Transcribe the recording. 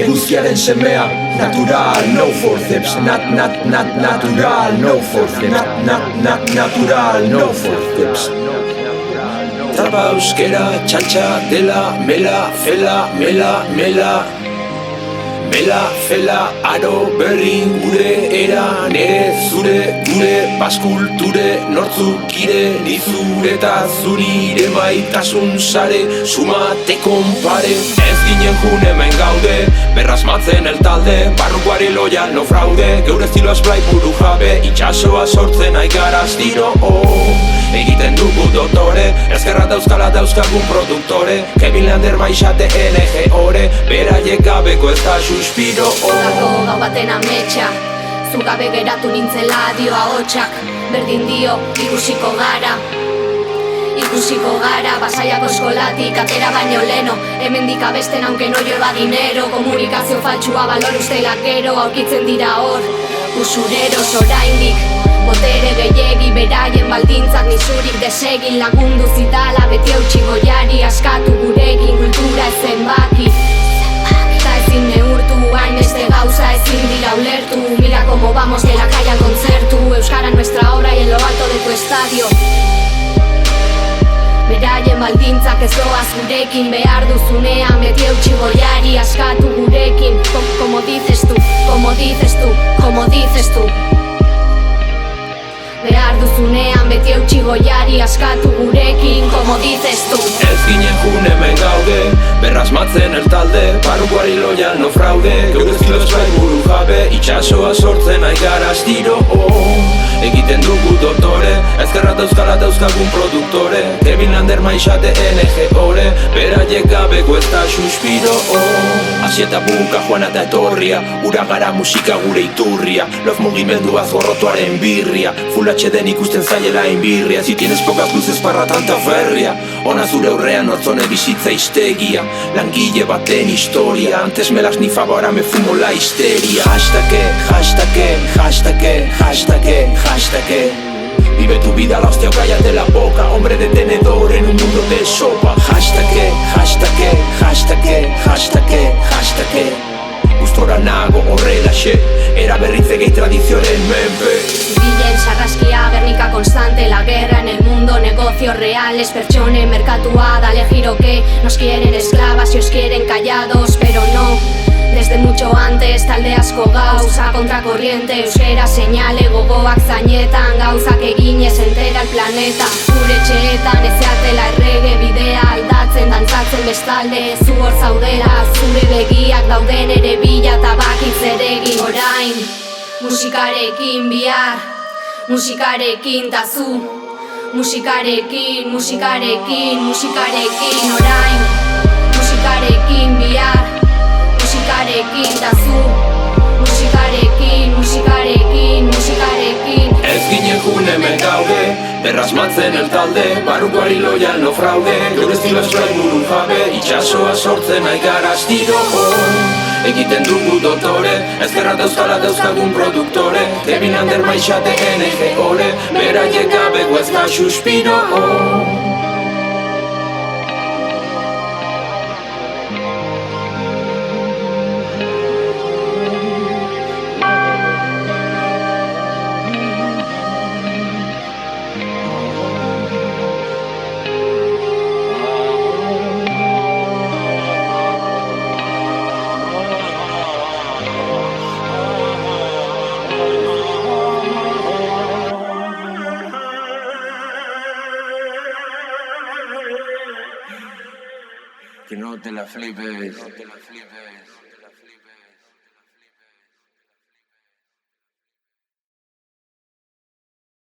eguzkiaren semea. Natural, no forceps, natural, no forceps, natural, no forceps. Trapa euskera, txantxa, dela, mela, fela, mela, mela. Mela, fela, aro, berrin, gure, era, nere, zure, gure, baskulture, nortzuk ire, nizure eta zurire maitasun sare, sumate konpare. Ez ginen jun hemen gaude, berrasmatzen el talde, barrukoari loial, no fraude, geure estilo esplai buru jabe, itxasoa sortzen aigara astiro, egiten dugu dotore, ezkerra dauzkala dauzkagun produktore, Kevin Lander maixate NG ore, beraiek gabeko ez da suspiro. Gako gau baten ametsa, zu gabe geratu nintzela dio ahotsak, berdin dio ikusiko gara. Ikusiko gara, Pasaiako eskolatik atera baino leno, hemendik abesten aunque no lleva dinero, komunikazio faltsua balor ustelak gero, aurkitzen dira hor, usureros oraindik. Botere gehiegi beraien baldintzak nizurik desegin, lagundu zitala beti eutxi goiari, askatu gurekin kultura ezen baki. Ta ezin neurtu, hainbeste gauza ezin dira ulertu, mira como vamos de la calle al concertu, euskara nuestra obra y en lo alto de tu estadio. Beraien baldintzak ez doaz gurekin, behar duzunean beti eutxi goiari, askatu gurekin, como dices tú, como dices tú, como dices tú. Behar duzunean beti eutxi goiari, askatu gurekin, como dices tú. Ez ginen jun hemen gaude, berrasmatzen el talde, barrukoari loial, no fraude, geure estilo esplai buru jabe, itxasoa sortzen aigara astiro, egiten dugu dotore, ezkerra dauzkala dauzkagun produktore, Kevin Lander maixate NG ore, beraiek gabeko ez da suspiro, Asieta buka joana eta etorria, ura gara musika gure iturria, lof mugimendua zorrotuaren birria, Full HD ikusten zaiela inbirria, si tienes pocas luces para tanta ferria, ona zure aurrean otzone bizitza histegia, langile baten historia, antes me las nifaba, ahora me fumo la histeria. Hashtag, vive tu vida, la hostia, cállate la boca, hombre de tenedor en un mundo de sopa. Hashtag, gustora nago horrelaxe, era berritzegei tradizioaren menpe. Zibilen sarraskia, Gernika constante, la guerra en el mundo, negocios reales, pertsone, merkatua, dale giro que nos quieren esclavas y os quieren callados, pero no. Desde mucho antes, talde asko gauza, kontrakorriente, euskera señale, gogoak zainetan, gauzak eginez entera el planeta. Gure etxeetan ezeatela errege bidea, aldatzen, dantzatzen bestalde, zu hor zaudela, zure begiak dauden ere bila tabakitz eregin. Orain, musikarekin bihar, musikarekin tazu, musikarekin, orain, musikarekin bihar, musikarekin tazu, musikarekin. Ez ginen jun hemen gaude, berrasmatzen el talde, barrukoari loial, no fraude, geure estilo esplai buru jabe, itxasoa sortzen aigara astiro, egiten dugu dotore, ezkerra dauzkala dauzkagun produktore, Kevin Lander maixate NG ore, beraiek gabeko ez da suspiro. Que no te la flipes.